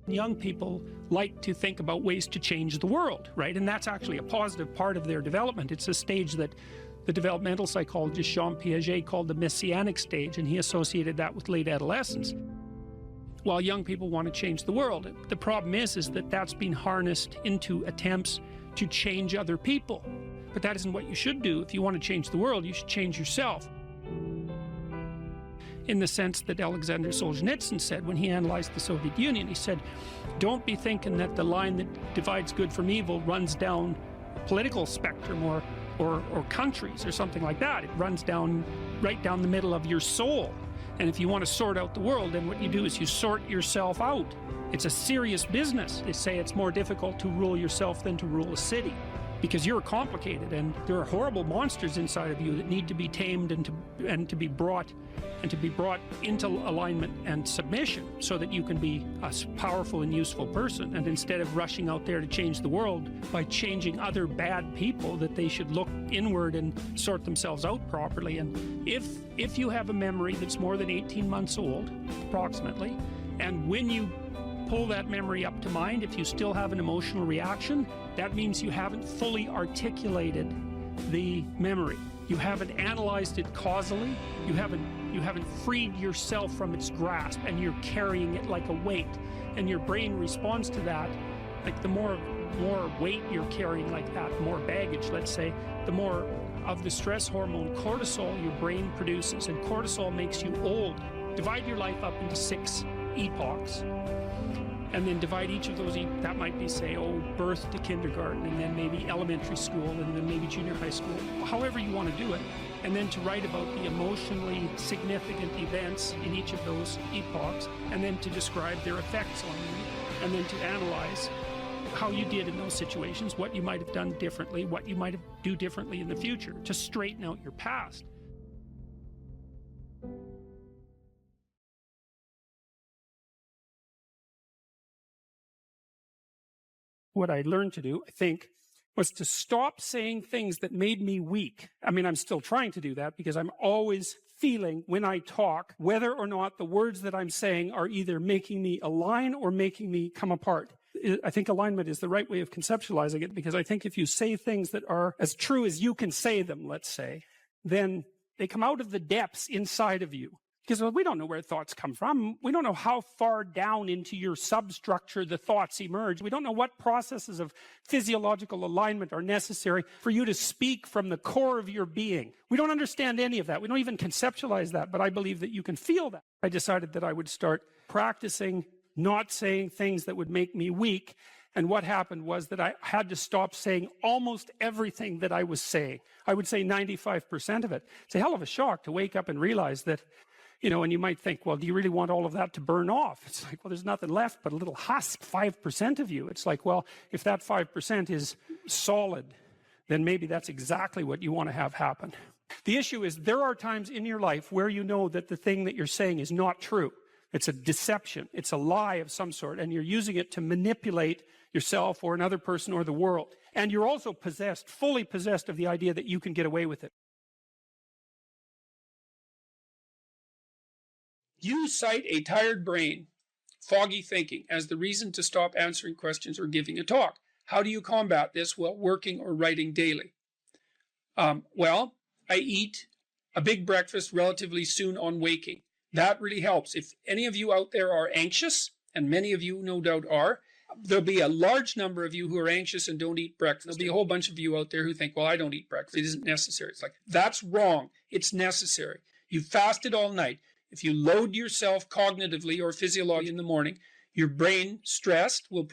Young people like to think about ways to change the world, right? And that's actually a positive part of their development. It's a stage that the developmental psychologist Jean Piaget called the messianic stage, and he associated that with late adolescence. While young people want to change the world, the problem is that that's been harnessed into attempts to change other people. But that isn't what you should do. If you want to change the world, you should change yourself. In the sense that Alexander Solzhenitsyn said when he analyzed the Soviet Union, he said, don't be thinking that the line that divides good from evil runs down a political spectrum or countries or something like that. It runs down right down the middle of your soul. And if you want to sort out the world, then what you do is you sort yourself out. It's a serious business. They say it's more difficult to rule yourself than to rule a city, because you're complicated and there are horrible monsters inside of you that need to be tamed and to be brought into alignment and submission so that you can be a powerful and useful person. And instead of rushing out there to change the world by changing other bad people, that they should look inward and sort themselves out properly. And if you have a memory that's more than 18 months old, approximately, and when you pull that memory up to mind, if you still have an emotional reaction, that means you haven't fully articulated the memory. You haven't analyzed it causally. You haven't freed yourself from its grasp, and you're carrying it like a weight. And your brain responds to that. Like the more weight you're carrying like that, more baggage, let's say, the more of the stress hormone cortisol your brain produces. And cortisol makes you old. Divide your life up into 6 epochs. And then divide each of those, that might be, say, birth to kindergarten, and then maybe elementary school, and then maybe junior high school, however you want to do it. And then to write about the emotionally significant events in each of those epochs, and then to describe their effects on you, and then to analyze how you did in those situations, what you might have done differently, what you might do differently in the future, to straighten out your past. What I learned to do, I think, was to stop saying things that made me weak. I mean, I'm still trying to do that because I'm always feeling when I talk whether or not the words that I'm saying are either making me align or making me come apart. I think alignment is the right way of conceptualizing it, because I think if you say things that are as true as you can say them, let's say, then they come out of the depths inside of you. Because we don't know where thoughts come from. We don't know how far down into your substructure the thoughts emerge. We don't know what processes of physiological alignment are necessary for you to speak from the core of your being. We don't understand any of that. We don't even conceptualize that, but I believe that you can feel that. I decided that I would start practicing not saying things that would make me weak. And what happened was that I had to stop saying almost everything that I was saying. I would say 95% of it. It's a hell of a shock to wake up and realize that, and you might think, well, do you really want all of that to burn off? It's like, well, there's nothing left but a little husk, 5% of you. It's like, well, if that 5% is solid, then maybe that's exactly what you want to have happen. The issue is there are times in your life where you know that the thing that you're saying is not true. It's a deception. It's a lie of some sort, and you're using it to manipulate yourself or another person or the world. And you're also fully possessed of the idea that you can get away with it. You cite a tired brain, foggy thinking, as the reason to stop answering questions or giving a talk. How do you combat this while working or writing daily? Well, I eat a big breakfast relatively soon on waking. That really helps. If any of you out there are anxious, and many of you no doubt are, there'll be a large number of you who are anxious and don't eat breakfast. There'll be a whole bunch of you out there who think, well, I don't eat breakfast. It isn't necessary. It's like, that's wrong. It's necessary. You fasted all night. If you load yourself cognitively or physiologically in the morning, your brain, stressed, will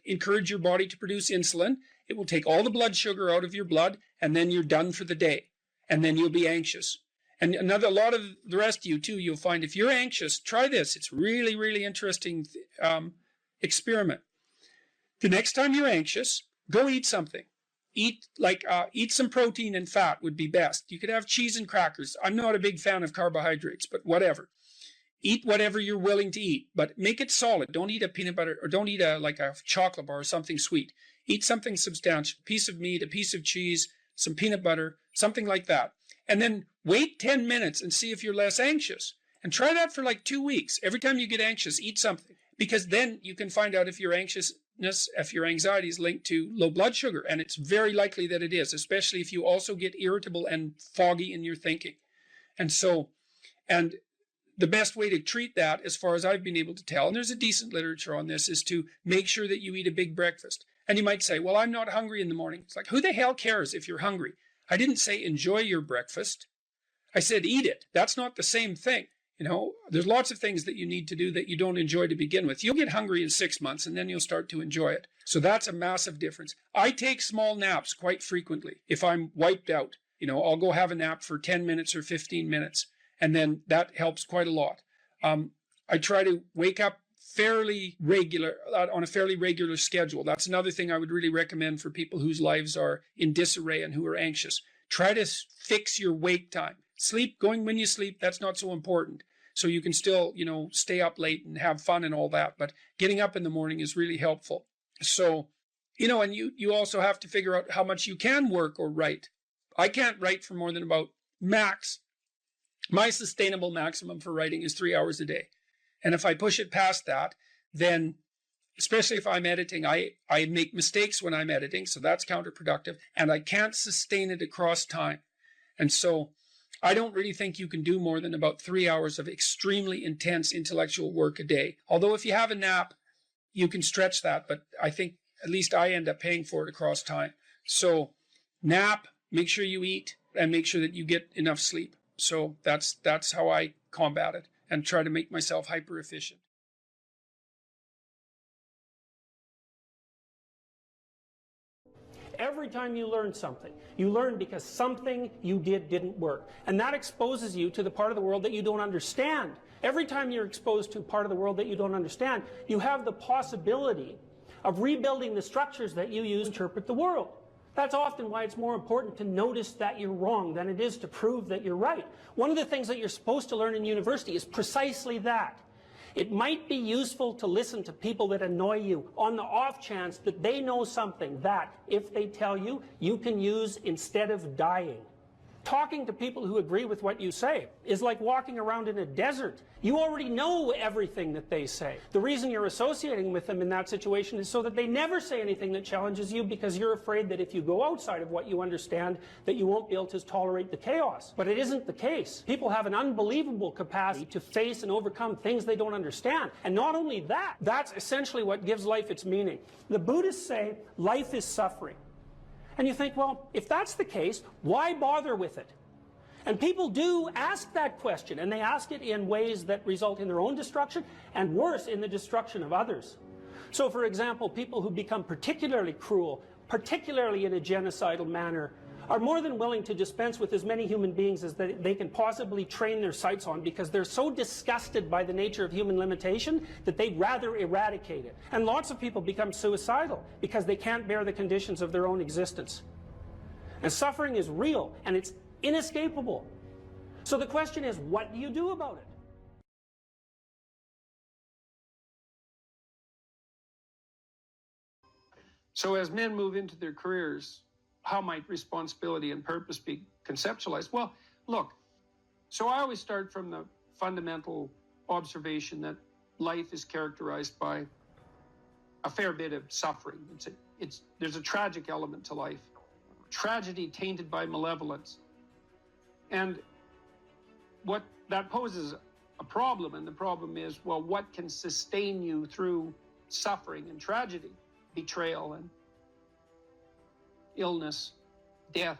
encourage your body to produce insulin. It will take all the blood sugar out of your blood, and then you're done for the day. And then you'll be anxious. And a lot of the rest of you, too, you'll find if you're anxious, try this. It's really, really interesting experiment. The next time you're anxious, go eat something. Eat some protein and fat would be best. You could have cheese and crackers. I'm not a big fan of carbohydrates, but whatever. Eat whatever you're willing to eat, but make it solid. Don't eat a peanut butter, or don't eat a chocolate bar or something sweet. Eat something substantial, a piece of meat, a piece of cheese, some peanut butter, something like that. And then wait 10 minutes and see if you're less anxious. And try that for like 2 weeks. Every time you get anxious, eat something, because then you can find out if your anxiousness, if your anxiety is linked to low blood sugar. And it's very likely that it is, especially if you also get irritable and foggy in your thinking. And so, and the best way to treat that, as far as I've been able to tell, and there's a decent literature on this, is to make sure that you eat a big breakfast. And you might say, well, I'm not hungry in the morning. It's like, who the hell cares if you're hungry? I didn't say enjoy your breakfast. I said eat it. That's not the same thing. You know, there's lots of things that you need to do that you don't enjoy to begin with. You'll get hungry in 6 months and then you'll start to enjoy it. So that's a massive difference. I take small naps quite frequently. If I'm wiped out, you know, I'll go have a nap for 10 minutes or 15 minutes. And then that helps quite a lot. I try to wake up fairly regular, on a fairly regular schedule. That's another thing I would really recommend for people whose lives are in disarray and who are anxious. Try to fix your wake time. Sleep, going when you sleep, that's not so important. So you can still, you know, stay up late and have fun and all that. But getting up in the morning is really helpful. So, you know, and you also have to figure out how much you can work or write. I can't write for more than about max. My sustainable maximum for writing is 3 hours a day. And if I push it past that, then, especially if I'm editing, I make mistakes when I'm editing, so that's counterproductive, and I can't sustain it across time. And so I don't really think you can do more than about 3 hours of extremely intense intellectual work a day. Although if you have a nap, you can stretch that, but I think at least I end up paying for it across time. So nap, make sure you eat, and make sure that you get enough sleep. So that's how I combat it and try to make myself hyper efficient. Every time you learn something, you learn because something you did didn't work. And that exposes you to the part of the world that you don't understand. Every time you're exposed to a part of the world that you don't understand, you have the possibility of rebuilding the structures that you use to interpret the world. That's often why it's more important to notice that you're wrong than it is to prove that you're right. One of the things that you're supposed to learn in university is precisely that. It might be useful to listen to people that annoy you on the off chance that they know something that, if they tell you, you can use instead of dying. Talking to people who agree with what you say is like walking around in a desert. You already know everything that they say. The reason you're associating with them in that situation is so that they never say anything that challenges you, because you're afraid that if you go outside of what you understand, that you won't be able to tolerate the chaos. But it isn't the case. People have an unbelievable capacity to face and overcome things they don't understand. And not only that, that's essentially what gives life its meaning. The Buddhists say life is suffering. And you think, well, if that's the case, why bother with it? And people do ask that question, and they ask it in ways that result in their own destruction, and worse, in the destruction of others. So, for example, people who become particularly cruel, particularly in a genocidal manner, are more than willing to dispense with as many human beings as they can possibly train their sights on, because they're so disgusted by the nature of human limitation that they'd rather eradicate it. And lots of people become suicidal because they can't bear the conditions of their own existence. And suffering is real, and it's inescapable. So the question is, what do you do about it? So as men move into their careers, how might responsibility and purpose be conceptualized? Well, look, so I always start from the fundamental observation that life is characterized by a fair bit of suffering. There's a tragic element to life. Tragedy tainted by malevolence. And what that poses a problem, and the problem is, well, what can sustain you through suffering and tragedy, betrayal and illness, death,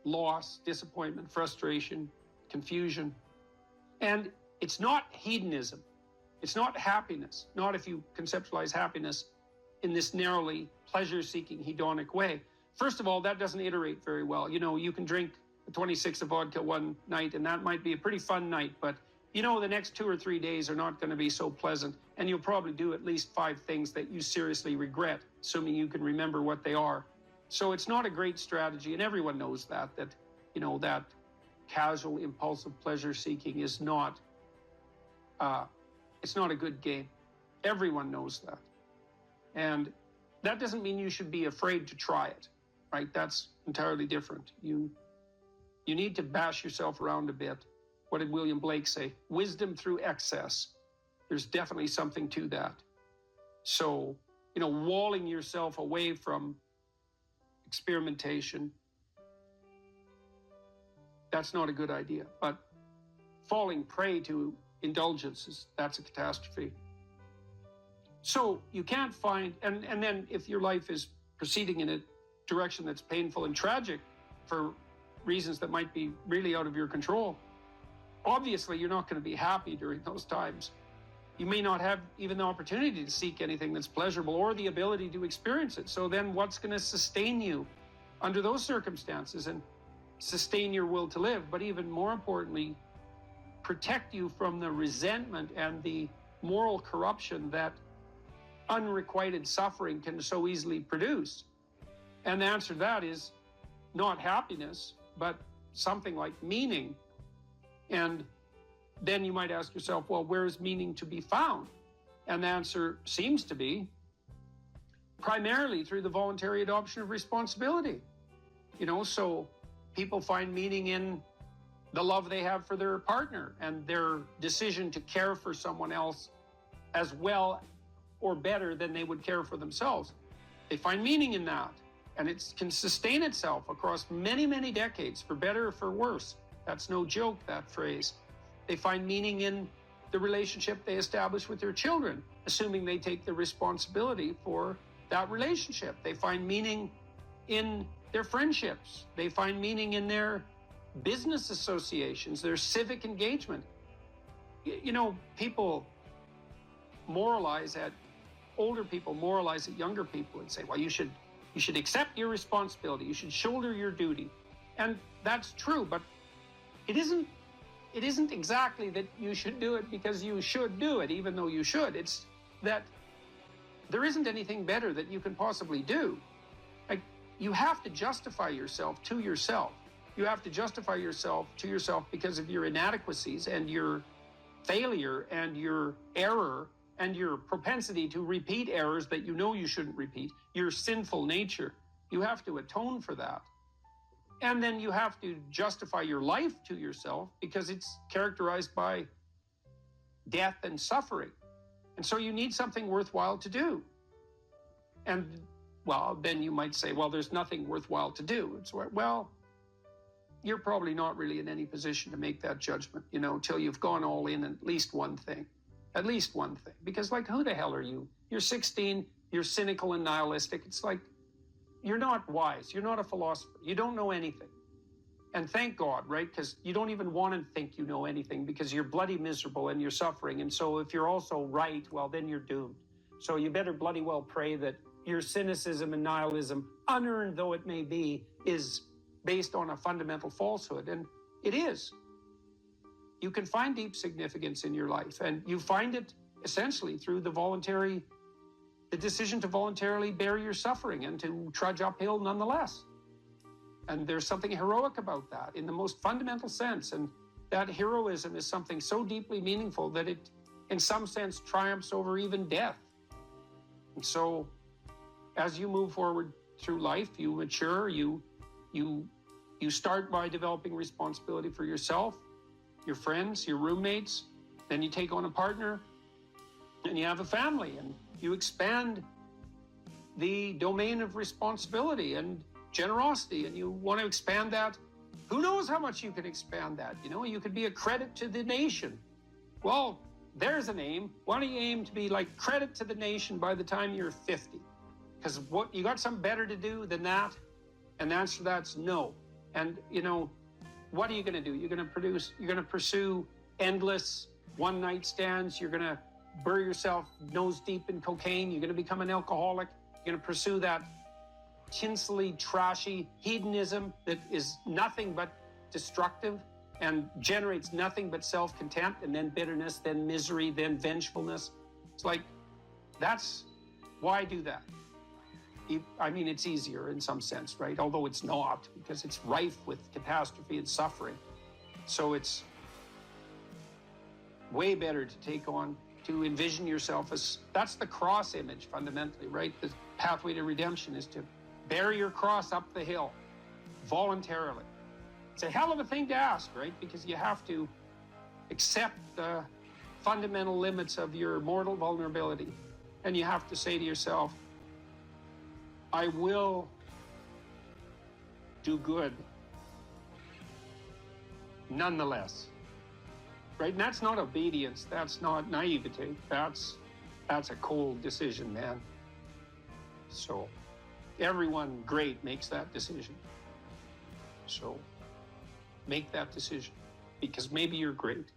loss, disappointment, frustration, confusion. And it's not hedonism. It's not happiness. Not if you conceptualize happiness in this narrowly pleasure-seeking hedonic way. First of all, that doesn't iterate very well. You know, you can drink 26 of vodka one night, and that might be a pretty fun night, but you know, the next 2 or 3 days are not going to be so pleasant, and you'll probably do at least 5 things that you seriously regret, assuming you can remember what they are. So it's not a great strategy, and everyone knows that, you know, that casual, impulsive pleasure-seeking is not, it's not a good game. Everyone knows that. And that doesn't mean you should be afraid to try it, right? That's entirely different. You need to bash yourself around a bit what did William Blake say? Wisdom through excess. There's definitely something to that. So, walling yourself away from experimentation, that's not a good idea. But falling prey to indulgences, that's a catastrophe. So you can't find, and then if your life is proceeding in a direction that's painful and tragic for reasons that might be really out of your control, obviously you're not going to be happy during those times. You may not have even the opportunity to seek anything that's pleasurable or the ability to experience it. So then what's going to sustain you under those circumstances and sustain your will to live, but even more importantly, protect you from the resentment and the moral corruption that unrequited suffering can so easily produce? And the answer to that is not happiness, but something like meaning. And then you might ask yourself, well, where is meaning to be found? And the answer seems to be primarily through the voluntary adoption of responsibility. So people find meaning in the love they have for their partner and their decision to care for someone else as well or better than they would care for themselves. They find meaning in that, and it can sustain itself across many, many decades, for better or for worse. That's no joke, that phrase. They find meaning in the relationship they establish with their children, assuming they take the responsibility for that relationship. They find meaning in their friendships. They find meaning in their business associations, their civic engagement. People moralize at older people, moralize at younger people and say, well, you should accept your responsibility. You should shoulder your duty. And that's true, but it isn't exactly that you should do it because you should do it, even though you should. It's that there isn't anything better that you can possibly do. Like, you have to justify yourself to yourself. You have to justify yourself to yourself because of your inadequacies and your failure and your error and your propensity to repeat errors that you know you shouldn't repeat, your sinful nature. You have to atone for that. And then you have to justify your life to yourself because it's characterized by death and suffering. And so you need something worthwhile to do. And, well, then you might say, well, there's nothing worthwhile to do. It's, well, you're probably not really in any position to make that judgment, till you've gone all in at least one thing. At least one thing. Because, who the hell are you? You're 16, you're cynical and nihilistic. It's like, you're not wise. You're not a philosopher. You don't know anything. And thank God, right? Because you don't even want to think you know anything because you're bloody miserable and you're suffering. And so if you're also right, well, then you're doomed. So you better bloody well pray that your cynicism and nihilism, unearned though it may be, is based on a fundamental falsehood. And it is. You can find deep significance in your life, and you find it essentially through the decision to voluntarily bear your suffering and to trudge uphill nonetheless. And there's something heroic about that in the most fundamental sense. And that heroism is something so deeply meaningful that it, in some sense, triumphs over even death. And so as you move forward through life, you mature, you start by developing responsibility for yourself, your friends, your roommates, then you take on a partner, and you have a family, and you expand the domain of responsibility and generosity, and you want to expand that. Who knows how much you can expand that? You could be a credit to the nation. Well, there's an aim. Why don't you aim to be like credit to the nation by the time you're 50? Because what, you got something better to do than that? And the answer to that's no. And, what are you going to do? You're going to pursue endless one-night stands. You're going to bury yourself nose deep in cocaine. You're going to become an alcoholic. You're going to pursue that tinsely, trashy hedonism that is nothing but destructive and generates nothing but self-contempt, and then bitterness, then misery, then vengefulness. It's like, that's why do that? It's easier in some sense, right? Although it's not, because it's rife with catastrophe and suffering. So it's way better to envision yourself as, that's the cross image fundamentally, right? The pathway to redemption is to bear your cross up the hill voluntarily. It's a hell of a thing to ask, right? Because you have to accept the fundamental limits of your mortal vulnerability. And you have to say to yourself, I will do good nonetheless. Right? And that's not obedience. That's not naivete. That's a cold decision, man. So everyone great makes that decision. So make that decision, because maybe you're great.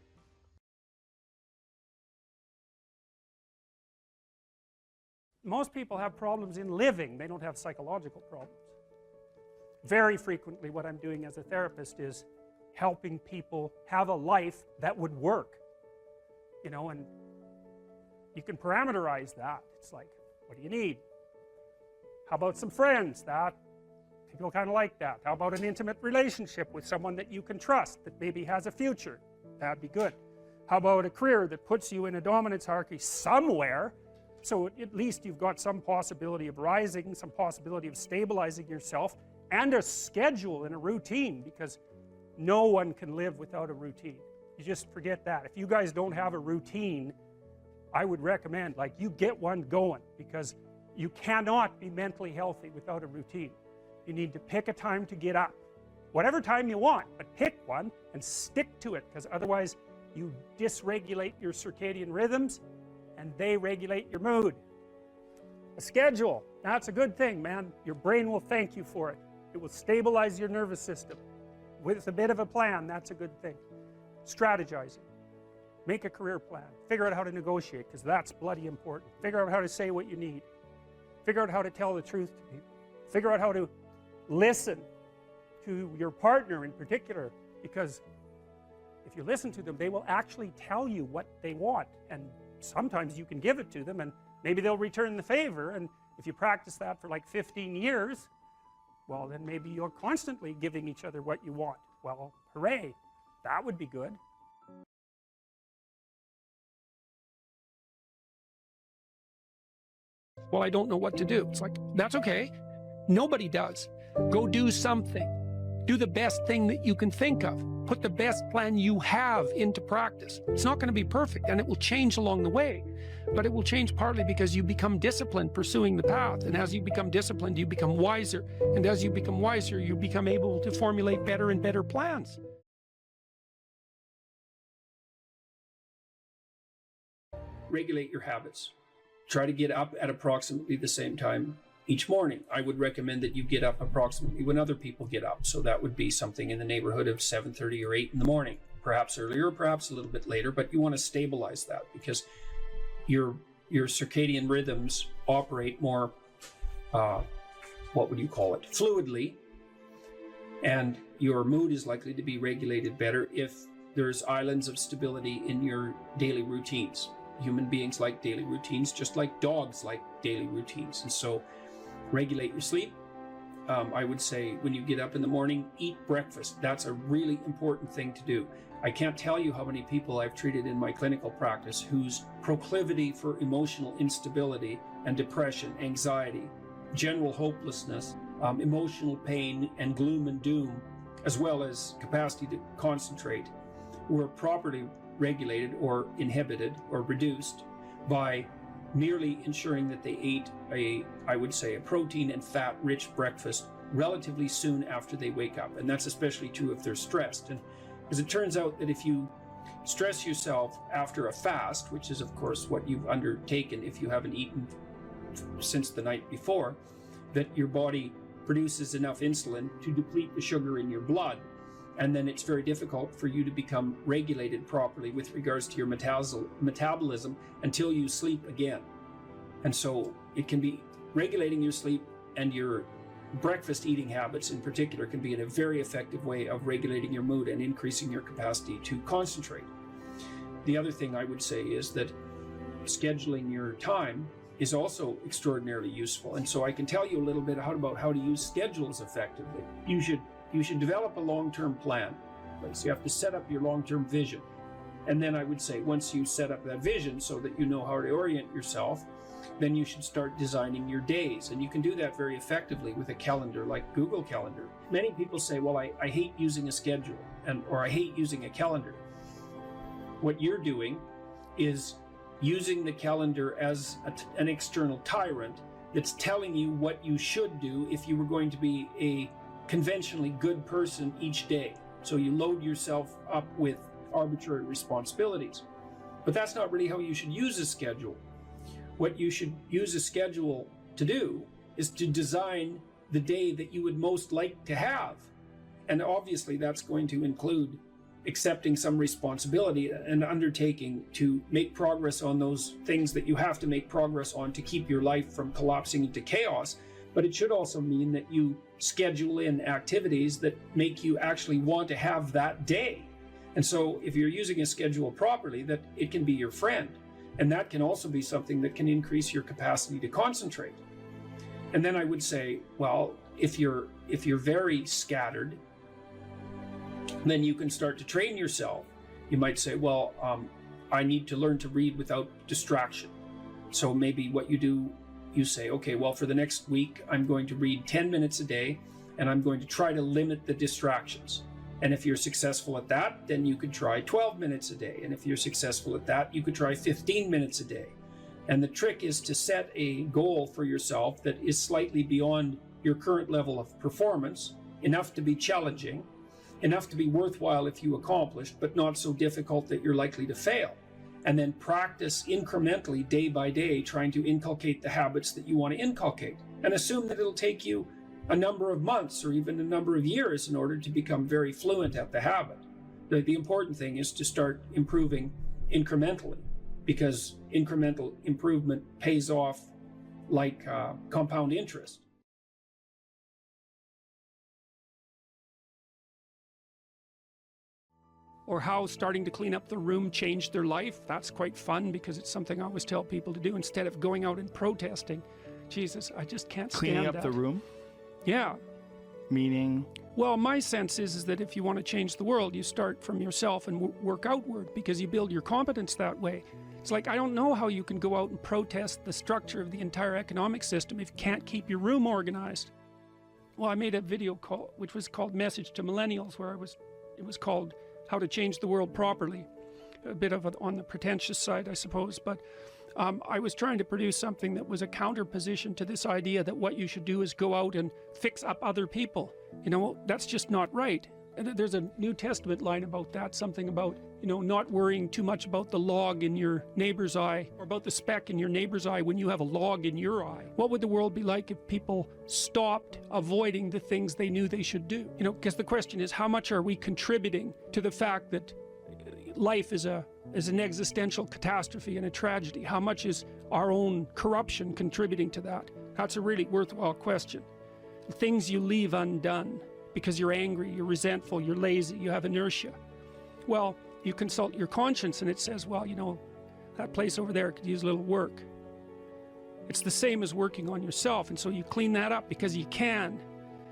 Most people have problems in living. They don't have psychological problems. Very frequently what I'm doing as a therapist is helping people have a life that would work. You know, and you can parameterize that. It's like, what do you need? How about some friends? That people kind of like that. How about an intimate relationship with someone that you can trust, that maybe has a future? That'd be good. How about a career that puts you in a dominance hierarchy somewhere, so at least you've got some possibility of rising, some possibility of stabilizing yourself, and a schedule and a routine, because no one can live without a routine. You just forget that. If you guys don't have a routine, I would recommend, like, you get one going, because you cannot be mentally healthy without a routine. You need to pick a time to get up. Whatever time you want, but pick one and stick to it, because otherwise you dysregulate your circadian rhythms and they regulate your mood. A schedule, that's a good thing, man. Your brain will thank you for it. It will stabilize your nervous system. With a bit of a plan, that's a good thing. Strategizing. Make a career plan. Figure out how to negotiate, because that's bloody important. Figure out how to say what you need. Figure out how to tell the truth to people. Figure out how to listen to your partner in particular, because if you listen to them, they will actually tell you what they want, and sometimes you can give it to them and maybe they'll return the favor. And if you practice that for like 15 years, well, then maybe you're constantly giving each other what you want. Well, hooray, that would be good. Well, I don't know what to do. It's like, that's okay. Nobody does. Go do something. Do the best thing that you can think of. Put the best plan you have into practice. It's not going to be perfect, and it will change along the way, but it will change partly because you become disciplined pursuing the path, and as you become disciplined, you become wiser, and as you become wiser, you become able to formulate better and better plans. Regulate your habits. Try to get up at approximately the same time each morning. I would recommend that you get up approximately when other people get up. So that would be something in the neighborhood of 7:30 or 8 in the morning, perhaps earlier, perhaps a little bit later, but you want to stabilize that, because your circadian rhythms operate more, what would you call it, fluidly, and your mood is likely to be regulated better if there's islands of stability in your daily routines. Human beings like daily routines, just like dogs like daily routines. And so regulate your sleep. I would say when you get up in the morning, eat breakfast. That's a really important thing to do. I can't tell you how many people I've treated in my clinical practice whose proclivity for emotional instability and depression, anxiety, general hopelessness, emotional pain and gloom and doom, as well as capacity to concentrate, were properly regulated or inhibited or reduced by merely ensuring that they ate I would say, a protein and fat rich breakfast relatively soon after they wake up. And that's especially true if they're stressed. And as it turns out that if you stress yourself after a fast, which is of course what you've undertaken if you haven't eaten since the night before, that your body produces enough insulin to deplete the sugar in your blood. And then it's very difficult for you to become regulated properly with regards to your metabolism until you sleep again. And so it can be regulating your sleep, and your breakfast eating habits in particular can be a very effective way of regulating your mood and increasing your capacity to concentrate. The other thing I would say is that scheduling your time is also extraordinarily useful. And so I can tell you a little bit about how to use schedules effectively. You should develop a long-term plan. So you have to set up your long-term vision. And then I would say once you set up that vision so that you know how to orient yourself, then you should start designing your days. And you can do that very effectively with a calendar like Google Calendar. Many people say, well, I hate using a schedule or I hate using a calendar. What you're doing is using the calendar as an external tyrant that's telling you what you should do if you were going to be a conventionally good person each day. So you load yourself up with arbitrary responsibilities. But that's not really how you should use a schedule. What you should use a schedule to do is to design the day that you would most like to have. And obviously that's going to include accepting some responsibility and undertaking to make progress on those things that you have to make progress on to keep your life from collapsing into chaos. But it should also mean that you schedule in activities that make you actually want to have that day. And so if you're using a schedule properly, that it can be your friend. And that can also be something that can increase your capacity to concentrate. And then I would say, well, if you're very scattered, then you can start to train yourself. You might say, well, I need to learn to read without distraction. So maybe what you do, you say, okay, well, for the next week, I'm going to read 10 minutes a day, and I'm going to try to limit the distractions. And if you're successful at that, then you could try 12 minutes a day. And if you're successful at that, you could try 15 minutes a day. And the trick is to set a goal for yourself that is slightly beyond your current level of performance, enough to be challenging, enough to be worthwhile if you accomplish, but not so difficult that you're likely to fail. And then practice incrementally, day by day, trying to inculcate the habits that you want to inculcate. And assume that it'll take you a number of months or even a number of years in order to become very fluent at the habit. The important thing is to start improving incrementally, because incremental improvement pays off like compound interest. Or how starting to clean up the room changed their life. That's quite fun, because it's something I always tell people to do instead of going out and protesting. Jesus, I just can't stand Cleaning up that. the room? Yeah. Meaning? Well, my sense is that if you want to change the world, you start from yourself and work outward, because you build your competence that way. It's like, I don't know how you can go out and protest the structure of the entire economic system if you can't keep your room organized. Well, I made a video call, which was called Message to Millennials, where it was called How to Change the World Properly. A bit of on the pretentious side, I suppose, but I was trying to produce something that was a counterposition to this idea that what you should do is go out and fix up other people. You know, that's just not right. And there's a New Testament line about that, something about, you know, not worrying too much about the log in your neighbor's eye, or about the speck in your neighbor's eye when you have a log in your eye. What would the world be like if people stopped avoiding the things they knew they should do? You know, because the question is, how much are we contributing to the fact that life is an existential catastrophe and a tragedy? How much is our own corruption contributing to that? That's a really worthwhile question. The things you leave undone because you're angry, you're resentful, you're lazy, you have inertia. Well, you consult your conscience and it says, well, you know, that place over there could use a little work. It's the same as working on yourself, and so you clean that up because you can.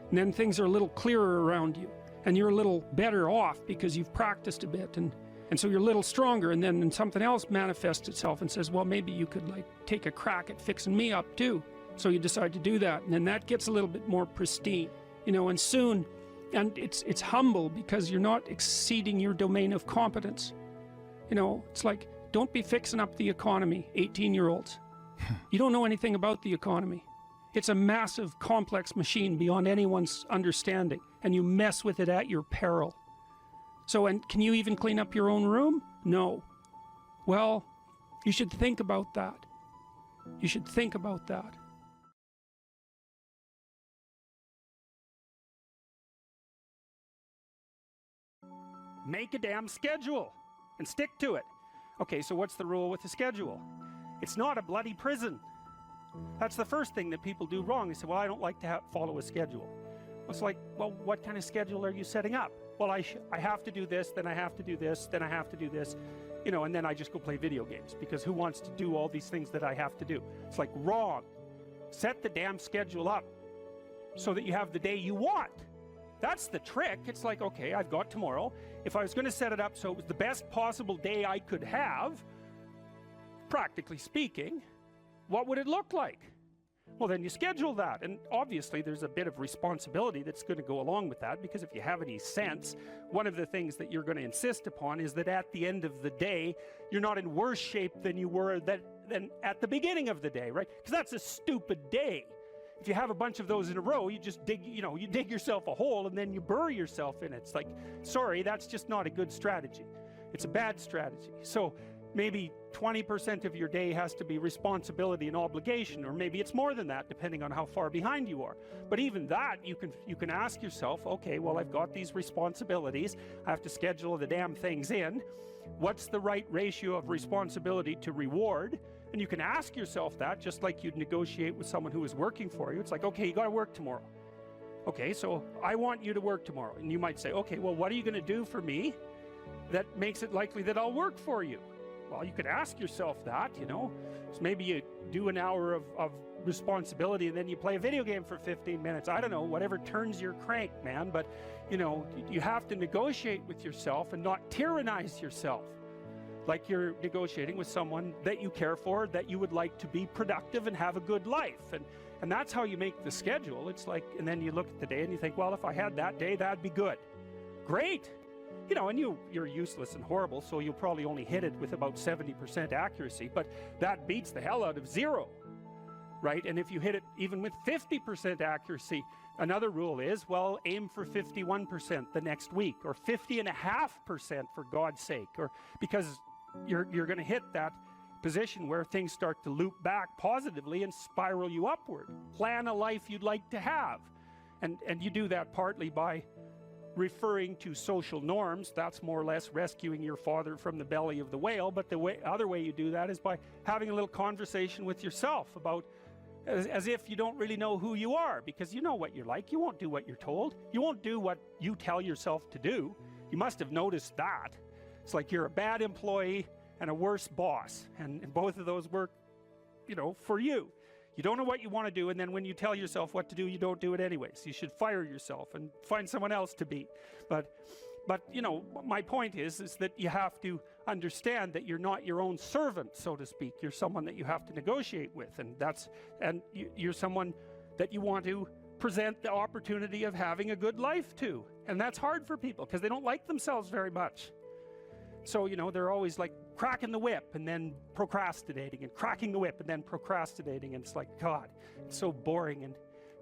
And then things are a little clearer around you, and you're a little better off because you've practiced a bit, and so you're a little stronger, and then something else manifests itself and says, well, maybe you could like take a crack at fixing me up too. So you decide to do that, and then that gets a little bit more pristine, you know, and soon, and it's humble because you're not exceeding your domain of competence. You know, it's like, don't be fixing up the economy, 18-year-olds. You don't know anything about the economy. It's a massive, complex machine beyond anyone's understanding, and you mess with it at your peril. So, and can you even clean up your own room? No. Well, you should think about that. You should think about that. Make a damn schedule and stick to it. Okay, so what's the rule with the schedule? It's not a bloody prison. That's the first thing that people do wrong. They say, well, I don't like to follow a schedule. It's like, well, what kind of schedule are you setting up? Well, I have to do this, then I have to do this, then I have to do this, you know, and then I just go play video games, because who wants to do all these things that I have to do? It's like, wrong. Set the damn schedule up so that you have the day you want. That's the trick. It's like, okay, I've got tomorrow. If I was going to set it up so it was the best possible day I could have, practically speaking, what would it look like? Well, then you schedule that. And obviously there's a bit of responsibility that's going to go along with that, because if you have any sense, one of the things that you're going to insist upon is that at the end of the day, you're not in worse shape than you were than at the beginning of the day, right? Because that's a stupid day. If you have a bunch of those in a row, you just dig, you dig yourself a hole and then you bury yourself in it. It's like, sorry, that's just not a good strategy. It's a bad strategy. So maybe 20% of your day has to be responsibility and obligation, or maybe it's more than that, depending on how far behind you are. But even that, you can ask yourself, okay, well, I've got these responsibilities. I have to schedule the damn things in. What's the right ratio of responsibility to reward? And you can ask yourself that, just like you'd negotiate with someone who is working for you. It's like, okay, you got to work tomorrow. Okay, so I want you to work tomorrow. And you might say, okay, well, what are you going to do for me that makes it likely that I'll work for you? Well, you could ask yourself that, So maybe you do an hour of responsibility and then you play a video game for 15 minutes. I don't know, whatever turns your crank, man. But, you have to negotiate with yourself and not tyrannize yourself. Like you're negotiating with someone that you care for, that you would like to be productive and have a good life. And that's how you make the schedule. It's like, and then you look at the day and you think, well, if I had that day, that'd be good. Great. And you're useless and horrible, so you'll probably only hit it with about 70% accuracy, but that beats the hell out of 0, right? And if you hit it even with 50% accuracy, another rule is, well, aim for 51% the next week, or 50.5% for God's sake, or because you're going to hit that position where things start to loop back positively and spiral you upward. Plan a life you'd like to have, and you do that partly by referring to social norms. That's more or less rescuing your father from the belly of the whale. But the other way you do that is by having a little conversation with yourself about, as if you don't really know who you are, because you know what you're like. You won't do what you're told. You won't do what you tell yourself to do. You must have noticed that. It's like you're a bad employee and a worse boss, and both of those work, for you. You don't know what you want to do, and then when you tell yourself what to do, you don't do it anyways. You should fire yourself and find someone else to be. But my point is that you have to understand that you're not your own servant, so to speak. You're someone that you have to negotiate with, and you're someone that you want to present the opportunity of having a good life to. And that's hard for people because they don't like themselves very much. So, they're always like cracking the whip and then procrastinating, and cracking the whip and then procrastinating. And it's like, God, it's so boring and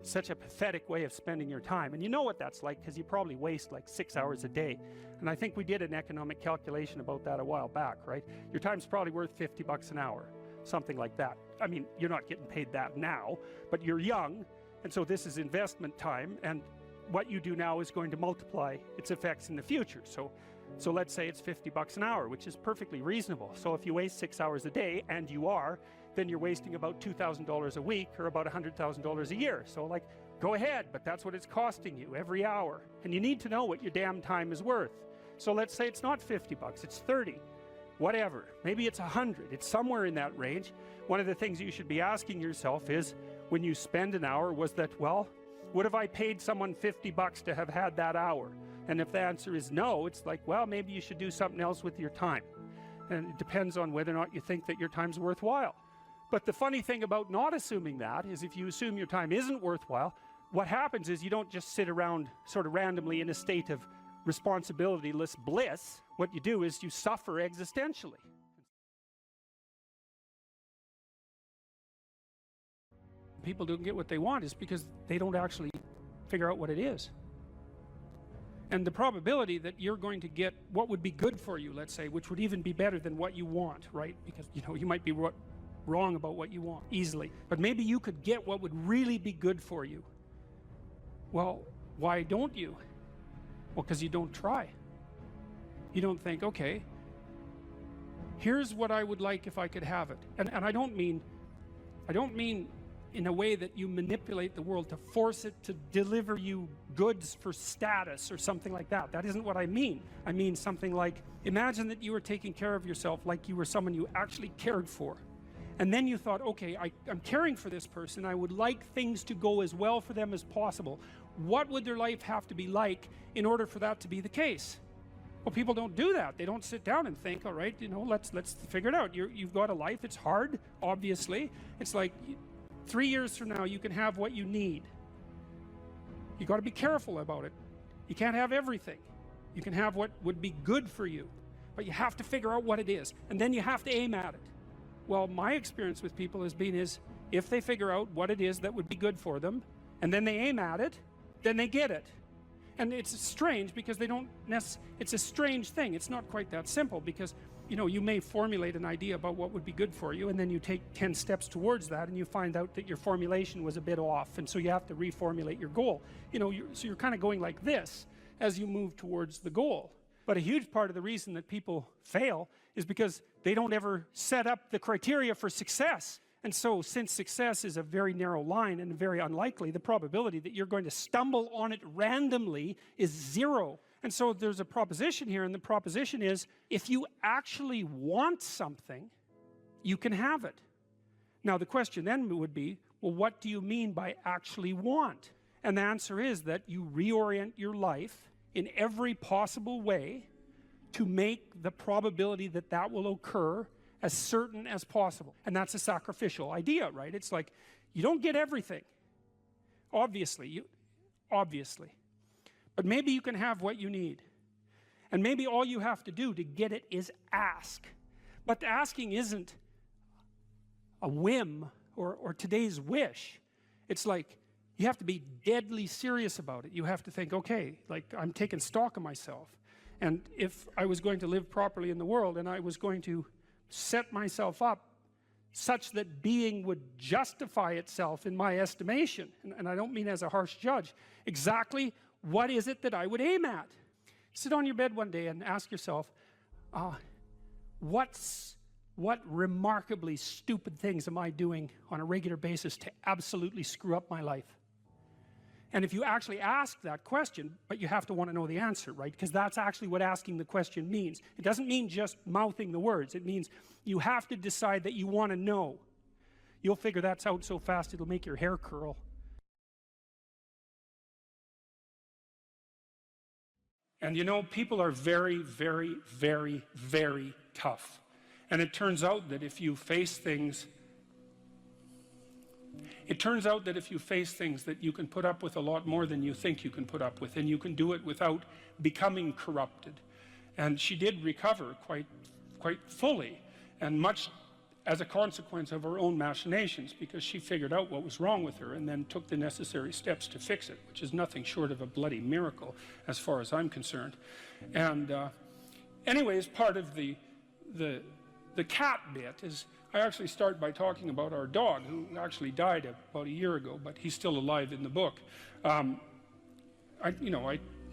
such a pathetic way of spending your time. And you know what that's like, because you probably waste like 6 hours a day. And I think we did an economic calculation about that a while back, right? Your time's probably worth $50 an hour, something like that. I mean, you're not getting paid that now, but you're young. And so this is investment time. And what you do now is going to multiply its effects in the future. So let's say it's $50 an hour, which is perfectly reasonable. So if you waste 6 hours a day, and you are, then you're wasting about $2,000 a week, or about $100,000 a year. So like, go ahead, but that's what it's costing you every hour. And you need to know what your damn time is worth. So let's say it's not $50, it's 30, whatever. Maybe it's 100, it's somewhere in that range. One of the things you should be asking yourself is, when you spend an hour, was that, well, would have I paid someone $50 to have had that hour? And if the answer is no, it's like, well, maybe you should do something else with your time. And it depends on whether or not you think that your time's worthwhile. But the funny thing about not assuming that is, if you assume your time isn't worthwhile, what happens is you don't just sit around sort of randomly in a state of responsibility-less bliss. What you do is you suffer existentially. People don't get what they want is because they don't actually figure out what it is. And the probability that you're going to get what would be good for you, let's say, which would even be better than what you want, right? Because, you might be wrong about what you want easily, but maybe you could get what would really be good for you. Well, why don't you? Well, because you don't try. You don't think, okay, here's what I would like if I could have it. And I don't mean in a way that you manipulate the world to force it to deliver you goods for status or something like that. That isn't what I mean. I mean something like, imagine that you were taking care of yourself like you were someone you actually cared for. And then you thought, okay, I'm caring for this person. I would like things to go as well for them as possible. What would their life have to be like in order for that to be the case? Well, people don't do that. They don't sit down and think, all right, let's figure it out. You've got a life. It's hard, obviously. It's like, 3 years from now you can have what you need. You got to be careful about it. You can't have everything. You can have what would be good for you, but you have to figure out what it is, and then you have to aim at it. Well, my experience with people has been is if they figure out what it is that would be good for them, and then they aim at it, then they get it. And it's strange because they don't it's a strange thing. It's not quite that simple because, you know, you may formulate an idea about what would be good for you, and then you take 10 steps towards that, and you find out that your formulation was a bit off, and so you have to reformulate your goal. You know, so you're kind of going like this as you move towards the goal. But a huge part of the reason that people fail is because they don't ever set up the criteria for success. And so, since success is a very narrow line and very unlikely, the probability that you're going to stumble on it randomly is 0. And so there's a proposition here, and the proposition is, if you actually want something, you can have it. Now the question then would be, well, what do you mean by actually want? And the answer is that you reorient your life in every possible way to make the probability that that will occur as certain as possible. And that's a sacrificial idea, right? It's like, you don't get everything. Obviously. But maybe you can have what you need. And maybe all you have to do to get it is ask. But asking isn't a whim or today's wish. It's like, you have to be deadly serious about it. You have to think, okay, like, I'm taking stock of myself. And if I was going to live properly in the world, and I was going to set myself up such that being would justify itself in my estimation, and I don't mean as a harsh judge, exactly what is it that I would aim at? Sit on your bed one day and ask yourself, what remarkably stupid things am I doing on a regular basis to absolutely screw up my life? And if you actually ask that question, but you have to want to know the answer, right? Because that's actually what asking the question means. It doesn't mean just mouthing the words. It means you have to decide that you want to know. You'll figure that out so fast it'll make your hair curl. And you know, people are very, very, very, very tough. And it turns out that if you face things that you can put up with a lot more than you think you can put up with, and you can do it without becoming corrupted. And she did recover quite fully, and much as a consequence of her own machinations, because she figured out what was wrong with her and then took the necessary steps to fix it, which is nothing short of a bloody miracle as far as I'm concerned. And anyways, part of the cat bit is, I actually start by talking about our dog, who actually died about a year ago, but he's still alive in the book. I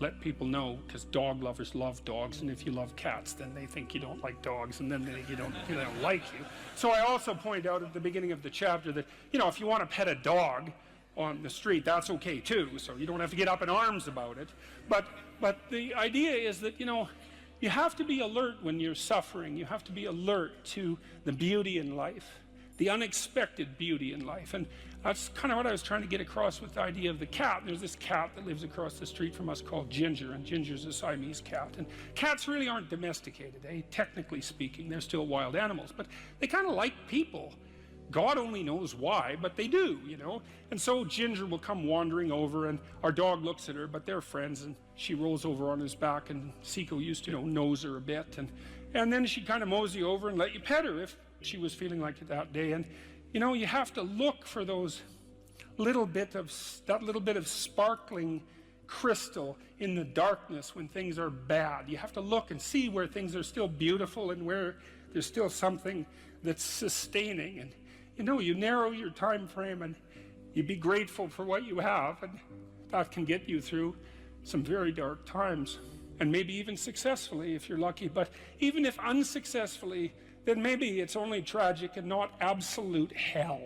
let people know, because dog lovers love dogs, and if you love cats, then they think you don't like dogs, and then they don't like you. So I also point out at the beginning of the chapter that, you know, if you want to pet a dog on the street, that's okay too, so you don't have to get up in arms about it. But the idea is that, you know, you have to be alert when you're suffering. You have to be alert to the beauty in life, the unexpected beauty in life. And that's kind of what I was trying to get across with the idea of the cat. There's this cat that lives across the street from us called Ginger, and Ginger's a Siamese cat. And cats really aren't domesticated, technically speaking. They're still wild animals, but they kind of like people. God only knows why, but they do, you know. And so Ginger will come wandering over, and our dog looks at her, but they're friends, and she rolls over on his back, and Seiko used to, you know, nose her a bit, and then she'd kind of mosey over and let you pet her if she was feeling like it that day. And, you know, you have to look for that little bit of sparkling crystal in the darkness when things are bad. You have to look and see where things are still beautiful and where there's still something that's sustaining. And, you know, you narrow your time frame and you be grateful for what you have, and that can get you through some very dark times, and maybe even successfully if you're lucky. But even if unsuccessfully, then maybe it's only tragic and not absolute hell.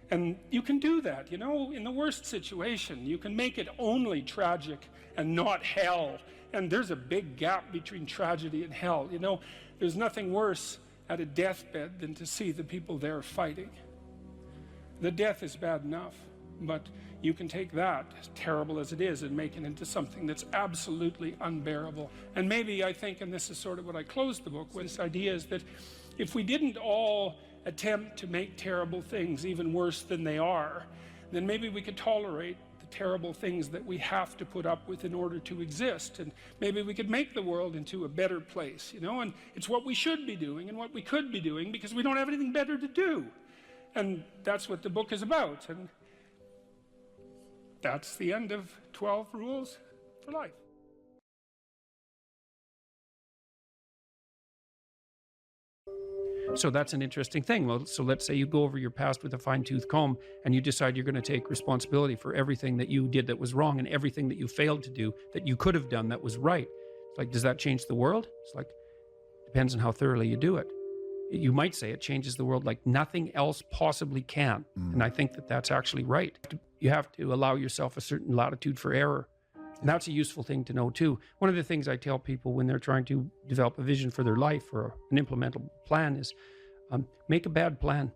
And you can do that, you know, in the worst situation. You can make it only tragic and not hell. And there's a big gap between tragedy and hell. You know, there's nothing worse at a deathbed than to see the people there fighting. The death is bad enough, but you can take that, as terrible as it is, and make it into something that's absolutely unbearable. And maybe I think, and this is sort of what I closed the book with, this idea is that if we didn't all attempt to make terrible things even worse than they are, then maybe we could tolerate the terrible things that we have to put up with in order to exist, and maybe we could make the world into a better place, you know. And it's what we should be doing and what we could be doing, because we don't have anything better to do. And that's what the book is about, and that's the end of 12 Rules for Life. So that's an interesting thing. Well, so let's say you go over your past with a fine-tooth comb and you decide you're going to take responsibility for everything that you did that was wrong and everything that you failed to do that you could have done that was right. It's like, does that change the world? It's like, depends on how thoroughly you do it. You might say it changes the world like nothing else possibly can. And I think that that's actually right. You have to allow yourself a certain latitude for error. And that's a useful thing to know too. One of the things I tell people when they're trying to develop a vision for their life or an implementable plan is make a bad plan.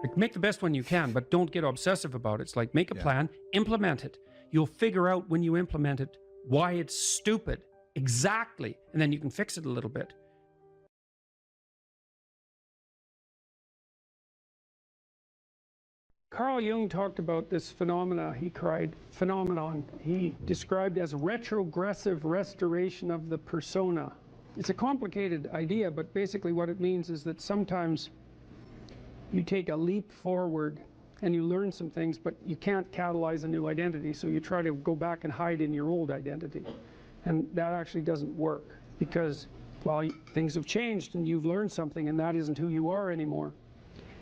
Like, make the best one you can, but don't get obsessive about it. It's like, make a plan, implement it. You'll figure out when you implement it why it's stupid. Exactly. And then you can fix it a little bit. Carl Jung talked about this phenomenon he described as retrogressive restoration of the persona. It's a complicated idea, but basically what it means is that sometimes you take a leap forward and you learn some things, but you can't catalyze a new identity, so you try to go back and hide in your old identity. And that actually doesn't work, because, well, things have changed and you've learned something, and that isn't who you are anymore.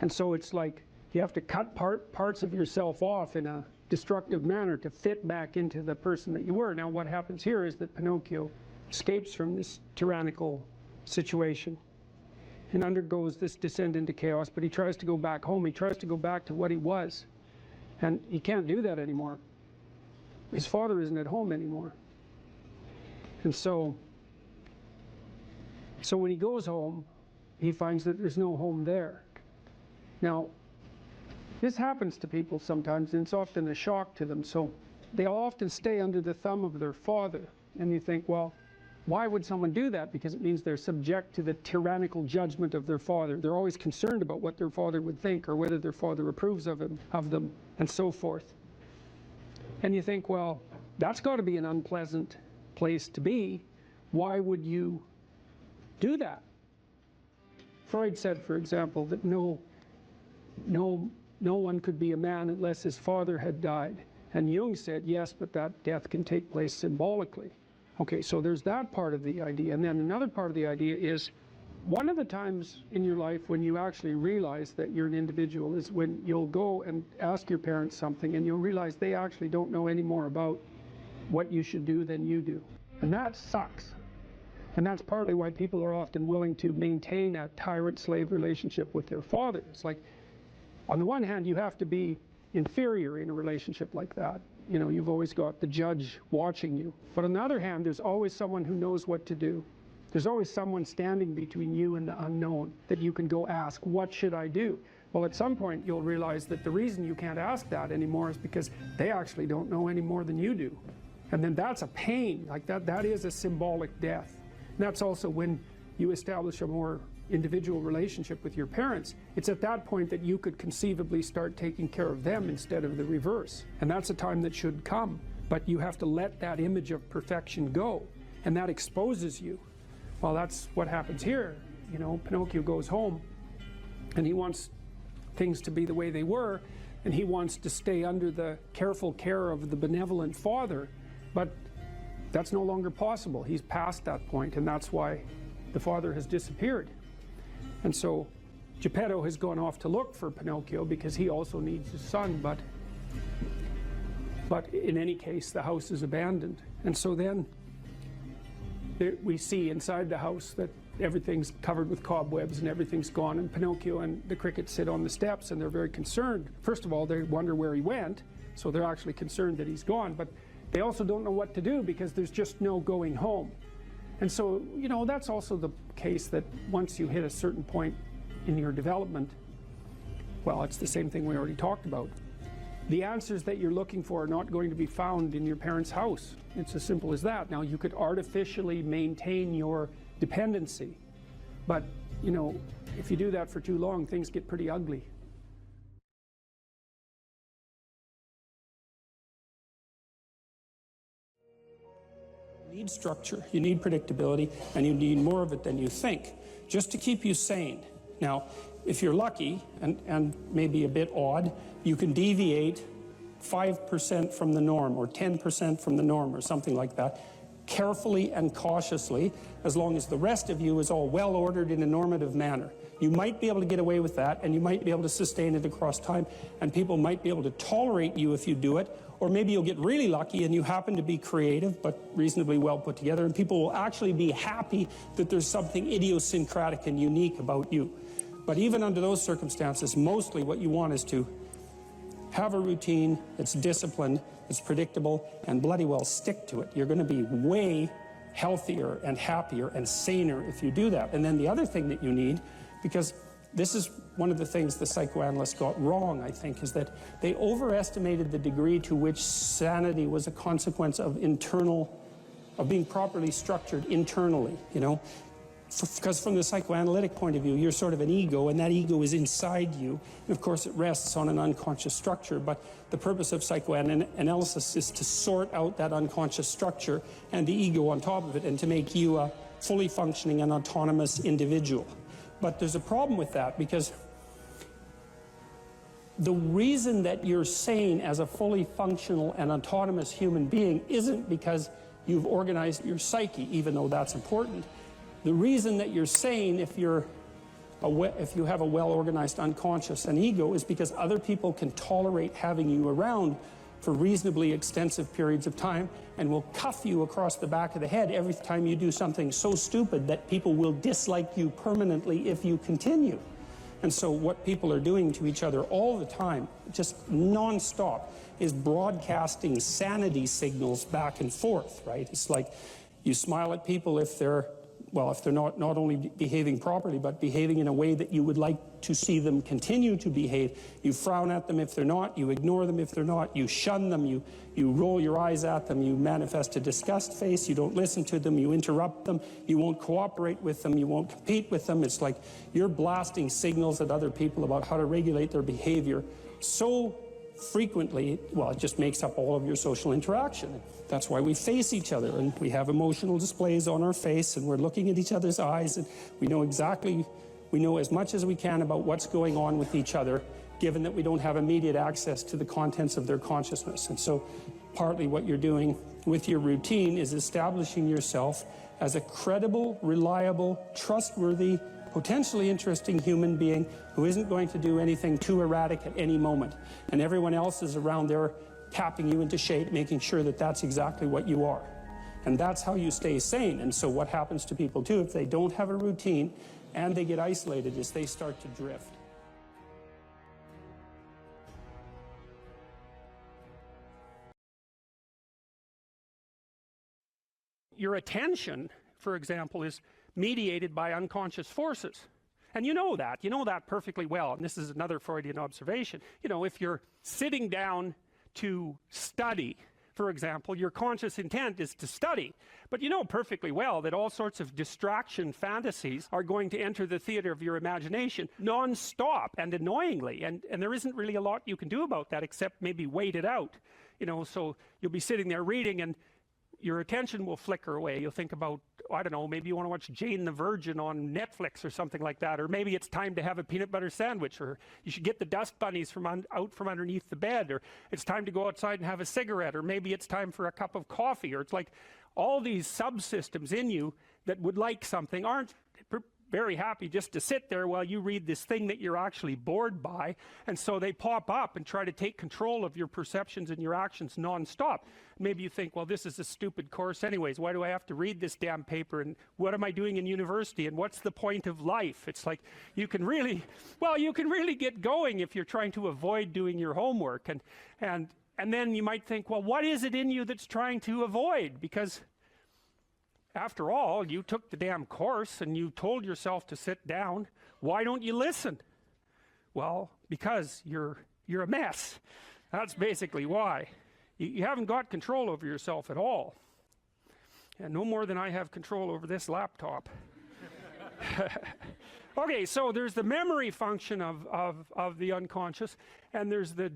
And so it's like, you have to cut parts of yourself off in a destructive manner to fit back into the person that you were. Now what happens here is that Pinocchio escapes from this tyrannical situation and undergoes this descent into chaos, but he tries to go back home. He tries to go back to what he was. And he can't do that anymore. His father isn't at home anymore. And so when he goes home, he finds that there's no home there. Now, this happens to people sometimes, and it's often a shock to them. So they'll often stay under the thumb of their father. And you think, well, why would someone do that? Because it means they're subject to the tyrannical judgment of their father. They're always concerned about what their father would think, or whether their father approves of them, and so forth. And you think, well, that's got to be an unpleasant place to be. Why would you do that? Freud said, for example, that no one could be a man unless his father had died. And Jung said, yes, but that death can take place symbolically. Okay, so there's that part of the idea. And then another part of the idea is, one of the times in your life when you actually realize that you're an individual is when you'll go and ask your parents something and you'll realize they actually don't know any more about what you should do than you do. And that sucks. And that's partly why people are often willing to maintain a tyrant-slave relationship with their father. It's like, on the one hand, you have to be inferior in a relationship like that. You know, you've always got the judge watching you. But on the other hand, there's always someone who knows what to do. There's always someone standing between you and the unknown that you can go ask, what should I do? Well, at some point, you'll realize that the reason you can't ask that anymore is because they actually don't know any more than you do. And then that's a pain. Like that is a symbolic death. And that's also when you establish a more individual relationship with your parents. It's at that point that you could conceivably start taking care of them instead of the reverse. And that's a time that should come. But you have to let that image of perfection go. And that exposes you. Well, that's what happens here. You know, Pinocchio goes home and he wants things to be the way they were, and he wants to stay under the careful care of the benevolent father. But that's no longer possible. He's past that point, and that's why the father has disappeared. And so Geppetto has gone off to look for Pinocchio because he also needs his son, but in any case, the house is abandoned. And so then we see inside the house that everything's covered with cobwebs and everything's gone, and Pinocchio and the cricket sit on the steps and they're very concerned. First of all, they wonder where he went, so they're actually concerned that he's gone, but they also don't know what to do because there's just no going home. And so, you know, that's also the case that once you hit a certain point in your development, well, it's the same thing we already talked about. The answers that you're looking for are not going to be found in your parents' house. It's as simple as that. Now, you could artificially maintain your dependency, but you know, if you do that for too long, things get pretty ugly. You need structure, you need predictability, and you need more of it than you think, just to keep you sane. Now, if you're lucky, and maybe a bit odd, you can deviate 5% from the norm, or 10% from the norm, or something like that, carefully and cautiously, as long as the rest of you is all well ordered in a normative manner. You might be able to get away with that, and you might be able to sustain it across time, and people might be able to tolerate you if you do it, or maybe you'll get really lucky and you happen to be creative but reasonably well put together, and people will actually be happy that there's something idiosyncratic and unique about you. But even under those circumstances, mostly what you want is to have a routine that's disciplined, that's predictable, and bloody well stick to it. You're going to be way healthier and happier and saner if you do that. And then the other thing that you need, because this is one of the things the psychoanalysts got wrong, I think, is that they overestimated the degree to which sanity was a consequence of being properly structured internally, you know. Because from the psychoanalytic point of view, you're sort of an ego, and that ego is inside you. And of course, it rests on an unconscious structure, but the purpose of psychoanalysis is to sort out that unconscious structure and the ego on top of it, and to make you a fully functioning and autonomous individual. But there's a problem with that, because the reason that you're sane as a fully functional and autonomous human being isn't because you've organized your psyche, even though that's important. The reason that you're sane if you have a well-organized unconscious and ego is because other people can tolerate having you around for reasonably extensive periods of time, and will cuff you across the back of the head every time you do something so stupid that people will dislike you permanently if you continue. And so what people are doing to each other all the time, just non-stop, is broadcasting sanity signals back and forth, right? It's like you smile at people if they're not only behaving properly, but behaving in a way that you would like to see them continue to behave. You frown at them if they're not, you ignore them if they're not, you shun them, you roll your eyes at them, you manifest a disgust face, you don't listen to them, you interrupt them, you won't cooperate with them, you won't compete with them. It's like you're blasting signals at other people about how to regulate their behavior so frequently, well, it just makes up all of your social interaction. That's why we face each other, and we have emotional displays on our face, and we're looking at each other's eyes, and we know as much as we can about what's going on with each other, given that we don't have immediate access to the contents of their consciousness. And so partly what you're doing with your routine is establishing yourself as a credible, reliable, trustworthy, potentially interesting human being who isn't going to do anything too erratic at any moment. And everyone else is around there tapping you into shape, making sure that that's exactly what you are. And that's how you stay sane. And so what happens to people too, if they don't have a routine and they get isolated, is they start to drift. Your attention, for example, is mediated by unconscious forces. And you know that perfectly well. And this is another Freudian observation. You know, if you're sitting down to study, for example, your conscious intent is to study. But you know perfectly well that all sorts of distraction fantasies are going to enter the theater of your imagination non-stop and annoyingly. And there isn't really a lot you can do about that except maybe wait it out. You know, so you'll be sitting there reading, and your attention will flicker away. You'll think about, I don't know, maybe you want to watch Jane the Virgin on Netflix or something like that, or maybe it's time to have a peanut butter sandwich, or you should get the dust bunnies out from underneath the bed, or it's time to go outside and have a cigarette, or maybe it's time for a cup of coffee. Or it's like all these subsystems in you that would like something aren't very happy just to sit there while you read this thing that you're actually bored by, and so they pop up and try to take control of your perceptions and your actions non-stop. Maybe you think, well, this is a stupid course anyways, why do I have to read this damn paper, and what am I doing in university, and what's the point of life? It's like you can really get going if you're trying to avoid doing your homework, and then you might think, well, what is it in you that's trying to avoid? Because after all, you took the damn course and you told yourself to sit down. Why don't you listen? Well, because you're a mess. That's basically why. You haven't got control over yourself at all. And no more than I have control over this laptop. Okay, so there's the memory function of the unconscious, and there's the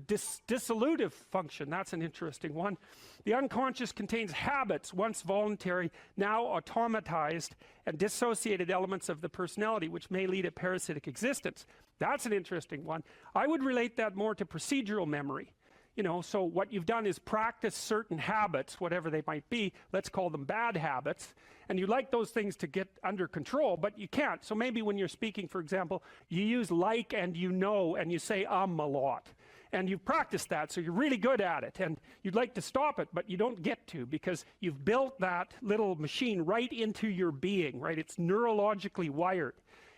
dissolutive function. That's an interesting one. The unconscious contains habits, once voluntary, now automatized, and dissociated elements of the personality, which may lead a parasitic existence. That's an interesting one. I would relate that more to procedural memory. You know, so what you've done is practice certain habits, whatever they might be, let's call them bad habits, and you like those things to get under control, but you can't. So maybe when you're speaking, for example, you use like and you know, and you say a lot. And you've practiced that, so you're really good at it, and you'd like to stop it, but you don't get to, because you've built that little machine right into your being, right? It's neurologically wired,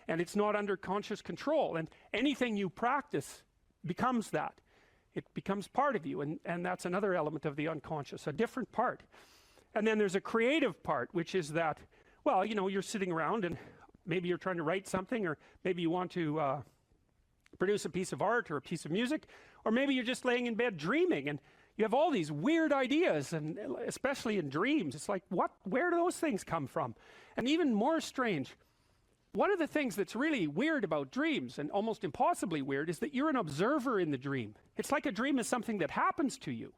and it's not under conscious control, and anything you practice becomes that. It becomes part of you, and that's another element of the unconscious, a different part. And then there's a creative part, which is that, well, you know, you're sitting around and maybe you're trying to write something, or maybe you want to produce a piece of art or a piece of music, or maybe you're just laying in bed dreaming, and you have all these weird ideas, and especially in dreams, it's like, where do those things come from? And even more strange, one of the things that's really weird about dreams, and almost impossibly weird, is that you're an observer in the dream. It's like a dream is something that happens to you.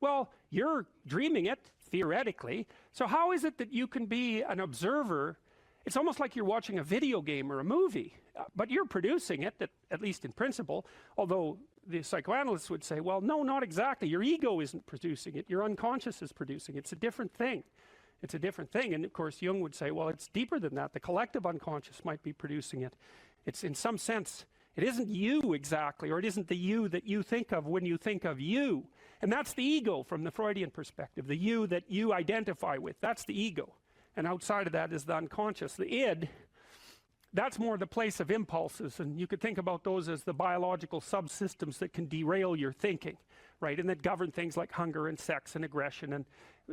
Well, you're dreaming it, theoretically, so how is it that you can be an observer? It's almost like you're watching a video game or a movie, but you're producing it, at least in principle, although the psychoanalysts would say, well, no, not exactly. Your ego isn't producing it, your unconscious is producing it. It's a different thing. It's a different thing, and of course Jung would say, well, it's deeper than that. The collective unconscious might be producing it. It's, in some sense, it isn't you exactly, or it isn't the you that you think of when you think of you. And that's the ego from the Freudian perspective, the you that you identify with. That's the ego. And outside of that is the unconscious. The id, that's more the place of impulses, and you could think about those as the biological subsystems that can derail your thinking, right? And that govern things like hunger and sex and aggression, and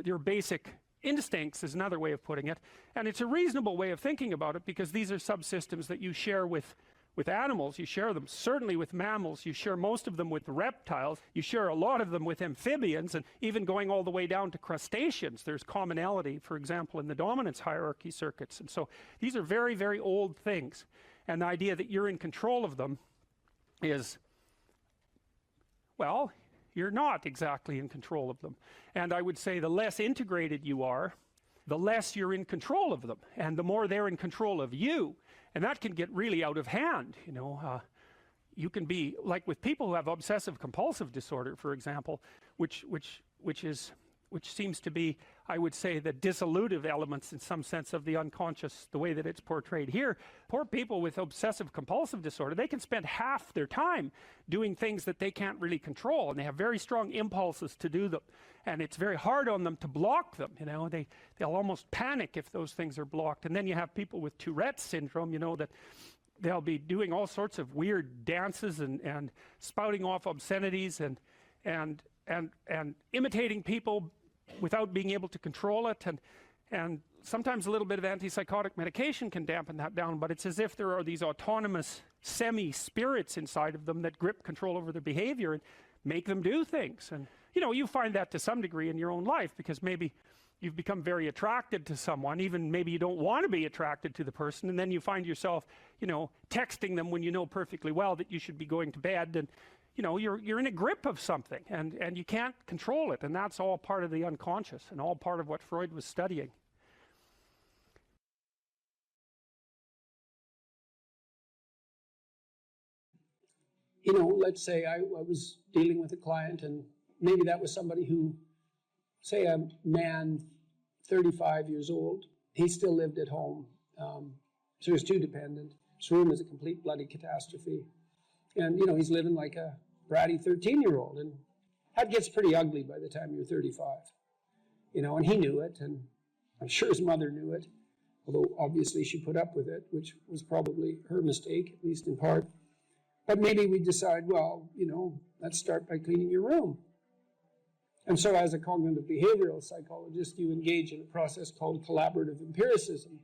your basic instincts is another way of putting it. And it's a reasonable way of thinking about it, because these are subsystems that you share with animals. You share them certainly with mammals, you share most of them with reptiles, you share a lot of them with amphibians, and even going all the way down to crustaceans there's commonality, for example, in the dominance hierarchy circuits. And so these are very, very old things, and the idea that you're in control of them is, well, you're not exactly in control of them. And I would say the less integrated you are, the less you're in control of them, and the more they're in control of you. And that can get really out of hand, you know. You can be, like with people who have obsessive compulsive disorder, for example, which seems to be, I would say, the dissolutive elements in some sense of the unconscious, the way that it's portrayed here. Poor people with obsessive compulsive disorder, they can spend half their time doing things that they can't really control, and they have very strong impulses to do them, and it's very hard on them to block them, you know. They'll almost panic if those things are blocked. And then you have people with Tourette's syndrome, you know, that they'll be doing all sorts of weird dances and spouting off obscenities and imitating people without being able to control it, and sometimes a little bit of antipsychotic medication can dampen that down, but it's as if there are these autonomous semi-spirits inside of them that grip control over their behavior and make them do things. And you know, you find that to some degree in your own life, because maybe you've become very attracted to someone, even maybe you don't want to be attracted to the person, and then you find yourself, you know, texting them when you know perfectly well that you should be going to bed, and you know, you're in a grip of something, and you can't control it, and that's all part of the unconscious and all part of what Freud was studying. You know, let's say I was dealing with a client, and maybe that was somebody who, say a man, 35 years old, he still lived at home, so he was too dependent. His room is a complete bloody catastrophe. And, you know, he's living like a bratty 13-year-old, and that gets pretty ugly by the time you're 35. You know, and he knew it, and I'm sure his mother knew it, although obviously she put up with it, which was probably her mistake, at least in part. But maybe we decide, well, you know, let's start by cleaning your room. And so as a cognitive behavioral psychologist, you engage in a process called collaborative empiricism.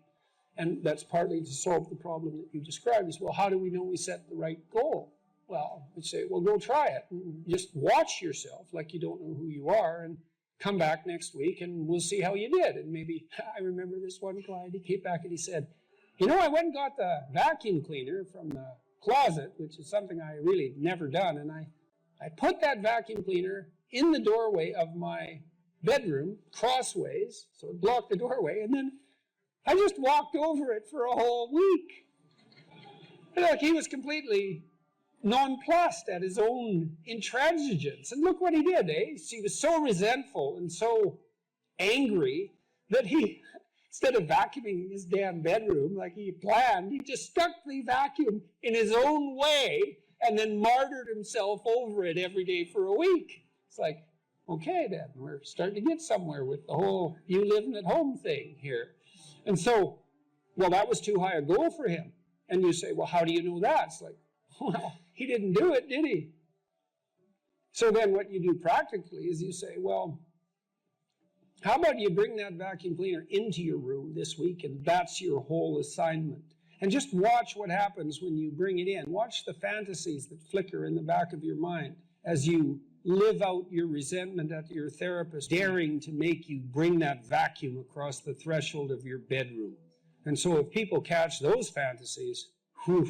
And that's partly to solve the problem that you described. Is, well, how do we know we set the right goal? Well, we'd say, well, go try it. Just watch yourself like you don't know who you are, and come back next week and we'll see how you did. And maybe, I remember this one client, he came back and he said, You know, I went and got the vacuum cleaner from the closet, which is something I really never done, and I put that vacuum cleaner in the doorway of my bedroom, crossways, so it blocked the doorway, and then I just walked over it for a whole week. And look, he was completely nonplussed at his own intransigence. And look what he did, eh? He was so resentful and so angry that he, instead of vacuuming his damn bedroom like he planned, he just stuck the vacuum in his own way and then martyred himself over it every day for a week. It's like, okay then, we're starting to get somewhere with the whole you living at home thing here. And so, well, that was too high a goal for him. And you say, well, how do you know that? It's like, well, he didn't do it, did he? So then what you do practically is you say, well, how about you bring that vacuum cleaner into your room this week, and that's your whole assignment. And just watch what happens when you bring it in. Watch the fantasies that flicker in the back of your mind as you live out your resentment at your therapist, daring to make you bring that vacuum across the threshold of your bedroom. And so if people catch those fantasies, whew,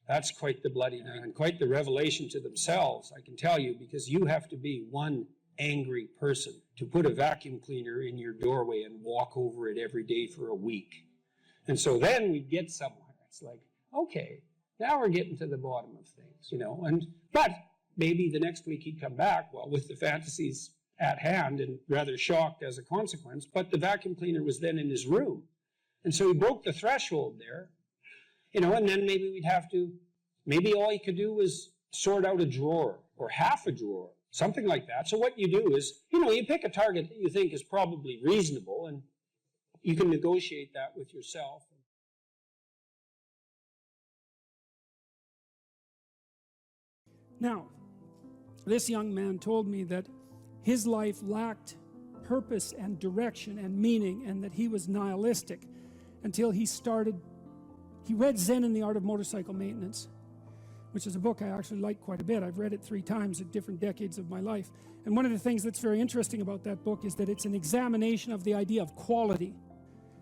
that's quite the bloody night and quite the revelation to themselves, I can tell you, because you have to be one angry person to put a vacuum cleaner in your doorway and walk over it every day for a week. And so then we get somewhere. It's like, okay, now we're getting to the bottom of things, you know. But maybe the next week he'd come back, well, with the fantasies at hand and rather shocked as a consequence, but the vacuum cleaner was then in his room. And so he broke the threshold there, you know, and then maybe we'd have to, maybe all he could do was sort out a drawer or half a drawer, something like that. So what you do is, you know, you pick a target that you think is probably reasonable, and you can negotiate that with yourself. Now, this young man told me that his life lacked purpose and direction and meaning, and that he was nihilistic until he read Zen and the Art of Motorcycle Maintenance, which is a book I actually like quite a bit. I've read it 3 times at different decades of my life. And one of the things that's very interesting about that book is that it's an examination of the idea of quality,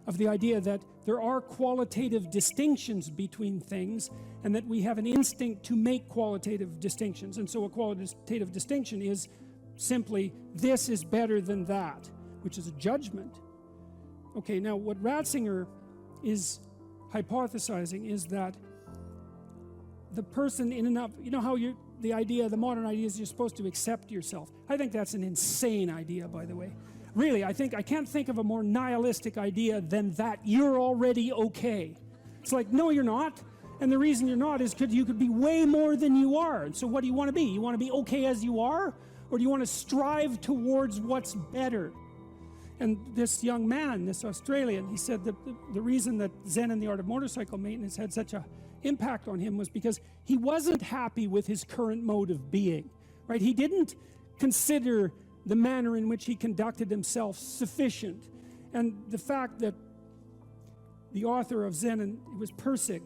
of the idea that there are qualitative distinctions between things, and that we have an instinct to make qualitative distinctions. And so a qualitative distinction is simply, this is better than that, which is a judgment. Okay, now what Ratzinger is hypothesizing is that the person in and of, you know how the modern idea is you're supposed to accept yourself. I think that's an insane idea, by the way. Really, I can't think of a more nihilistic idea than that you're already okay. It's like, no, you're not. And the reason you're not is because you could be way more than you are. And so what do you want to be? You want to be okay as you are? Or do you want to strive towards what's better? And this young man, this Australian, he said that the reason that Zen and the Art of Motorcycle Maintenance had such an impact on him was because he wasn't happy with his current mode of being, right? He didn't consider the manner in which he conducted himself sufficient. And the fact that the author of Zen, and it was Persig,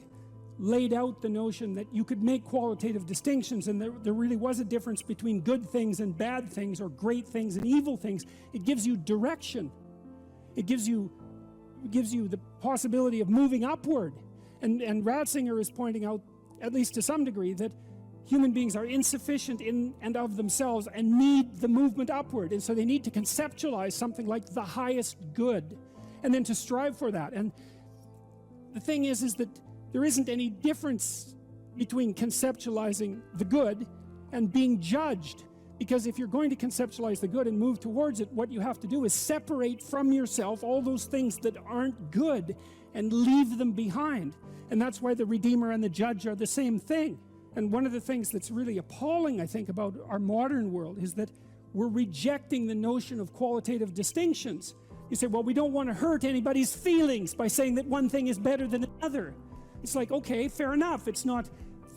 laid out the notion that you could make qualitative distinctions, and there really was a difference between good things and bad things, or great things and evil things. It gives you direction. It gives you the possibility of moving upward. And Ratzinger is pointing out, at least to some degree, that human beings are insufficient in and of themselves and need the movement upward. And so they need to conceptualize something like the highest good, and then to strive for that. And the thing is that there isn't any difference between conceptualizing the good and being judged. Because if you're going to conceptualize the good and move towards it, what you have to do is separate from yourself all those things that aren't good and leave them behind. And that's why the Redeemer and the Judge are the same thing. And one of the things that's really appalling, I think, about our modern world is that we're rejecting the notion of qualitative distinctions. You say, well, we don't want to hurt anybody's feelings by saying that one thing is better than another. It's like, okay, fair enough. It's not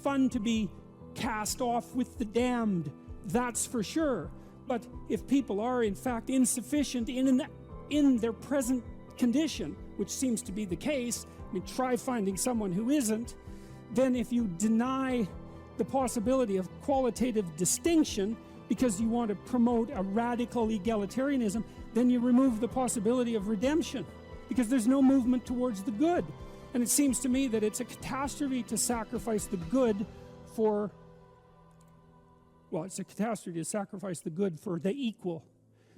fun to be cast off with the damned, that's for sure. But if people are, in fact, insufficient in their present condition, which seems to be the case, I mean, try finding someone who isn't, then if you deny the possibility of qualitative distinction because you want to promote a radical egalitarianism, then you remove the possibility of redemption, because there's no movement towards the good. And it seems to me that it's a catastrophe to sacrifice the good for, well, it's a catastrophe to sacrifice the good for the equal.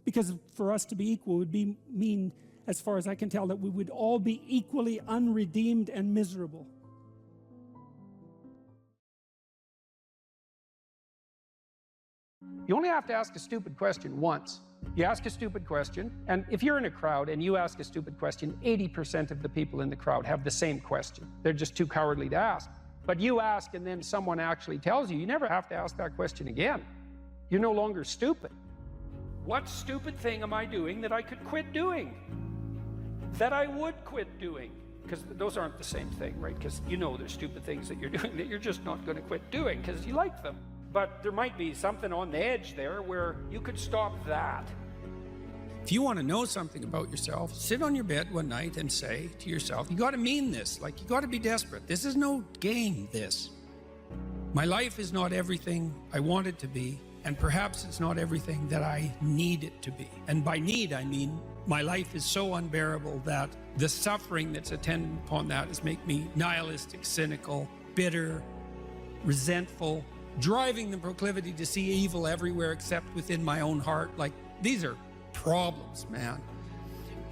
Because for us to be equal would mean, as far as I can tell, that we would all be equally unredeemed and miserable. You only have to ask a stupid question once. You ask a stupid question, and if you're in a crowd and you ask a stupid question, 80% of the people in the crowd have the same question. They're just too cowardly to ask. But you ask and then someone actually tells you, you never have to ask that question again. You're no longer stupid. What stupid thing am I doing that I could quit doing? That I would quit doing? Because those aren't the same thing, right? Because you know there's stupid things that you're doing that you're just not going to quit doing because you like them. But there might be something on the edge there where you could stop that. If you want to know something about yourself, sit on your bed one night and say to yourself, you got to mean this, like you got to be desperate. This is no game, this. My life is not everything I want it to be, and perhaps it's not everything that I need it to be. And by need, I mean my life is so unbearable that the suffering that's attendant upon that is make me nihilistic, cynical, bitter, resentful, driving the proclivity to see evil everywhere except within my own heart. Like, these are problems, man.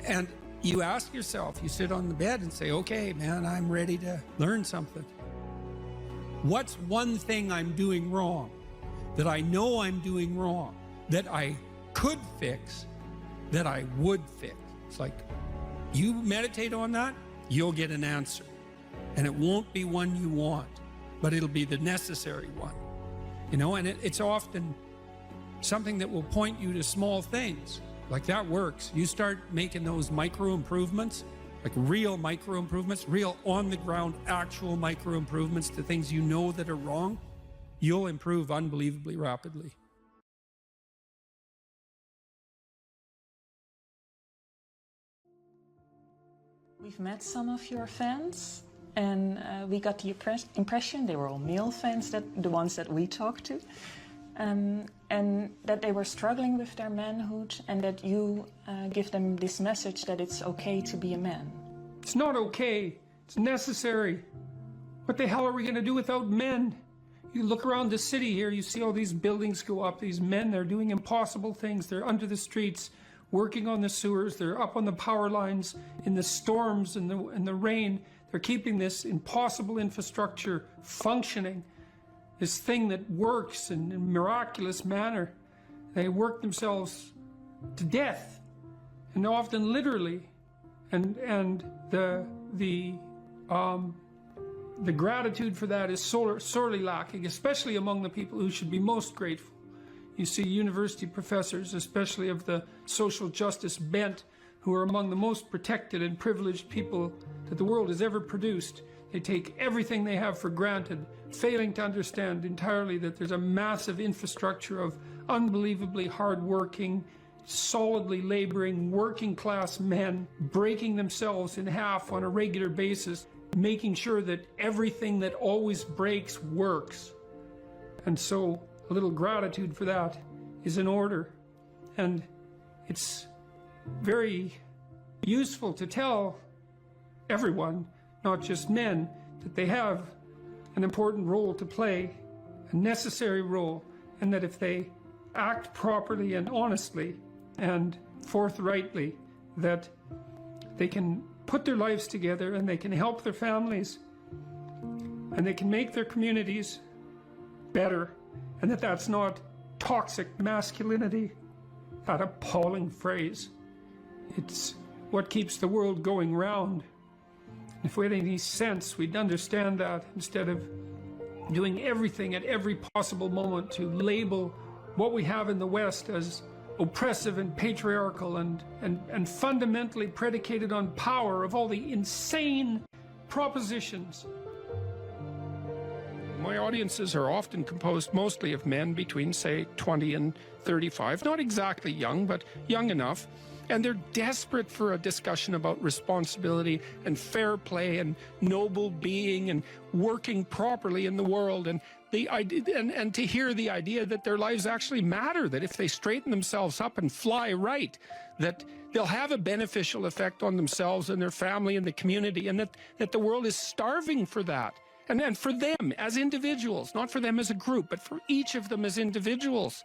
And you ask yourself, you sit on the bed and say, okay, man, I'm ready to learn something. What's one thing I'm doing wrong that I know I'm doing wrong, that I could fix, that I would fix? It's like, you meditate on that, you'll get an answer. And it won't be one you want, but it'll be the necessary one. You know, and it's often something that will point you to small things. Like, that works. You start making those micro improvements, like real micro improvements, real on the ground, actual micro improvements to things you know that are wrong, you'll improve unbelievably rapidly. We've met some of your fans, and we got the impression they were all male fans, the ones that we talked to, and that they were struggling with their manhood, and that you give them this message that it's okay to be a man. It's not okay. It's necessary. What the hell are we going to do without men? You look around the city here, you see all these buildings go up, these men, they're doing impossible things. They're under the streets, working on the sewers, they're up on the power lines, in the storms and the rain. They're keeping this impossible infrastructure functioning, this thing that works in a miraculous manner. They work themselves to death, and often literally. And the gratitude for that is sorely lacking, especially among the people who should be most grateful. You see university professors, especially of the social justice bent, who are among the most protected and privileged people that the world has ever produced. They take everything they have for granted, failing to understand entirely that there's a massive infrastructure of unbelievably hardworking, solidly laboring, working class men breaking themselves in half on a regular basis, making sure that everything that always breaks works. And so a little gratitude for that is in order. And it's very useful to tell everyone, not just men, that they have an important role to play, a necessary role, and that if they act properly and honestly and forthrightly, that they can put their lives together and they can help their families and they can make their communities better, and that's not toxic masculinity, that appalling phrase. It's what keeps the world going round. If we had any sense, we'd understand that, instead of doing everything at every possible moment to label what we have in the West as oppressive and patriarchal and fundamentally predicated on power, of all the insane propositions. My audiences are often composed mostly of men between, say, 20 and 35. Not exactly young, but young enough. And they're desperate for a discussion about responsibility and fair play and noble being and working properly in the world. And the idea, and to hear the idea that their lives actually matter, that if they straighten themselves up and fly right, that they'll have a beneficial effect on themselves and their family and the community, and that the world is starving for that. And for them as individuals, not for them as a group, but for each of them as individuals.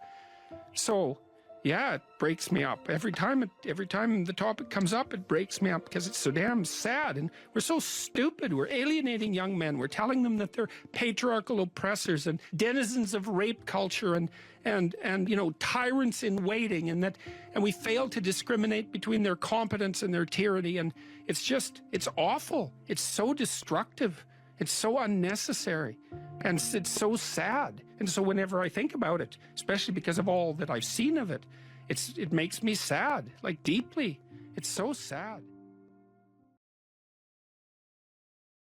So, yeah, it breaks me up. Every time the topic comes up, it breaks me up because it's so damn sad. And we're so stupid. We're alienating young men. We're telling them that they're patriarchal oppressors and denizens of rape culture and you know, tyrants in waiting, and we fail to discriminate between their competence and their tyranny. And it's awful. It's so destructive. It's so unnecessary, and it's so sad. And so whenever I think about it, especially because of all that I've seen of it, it makes me sad, like deeply. It's so sad.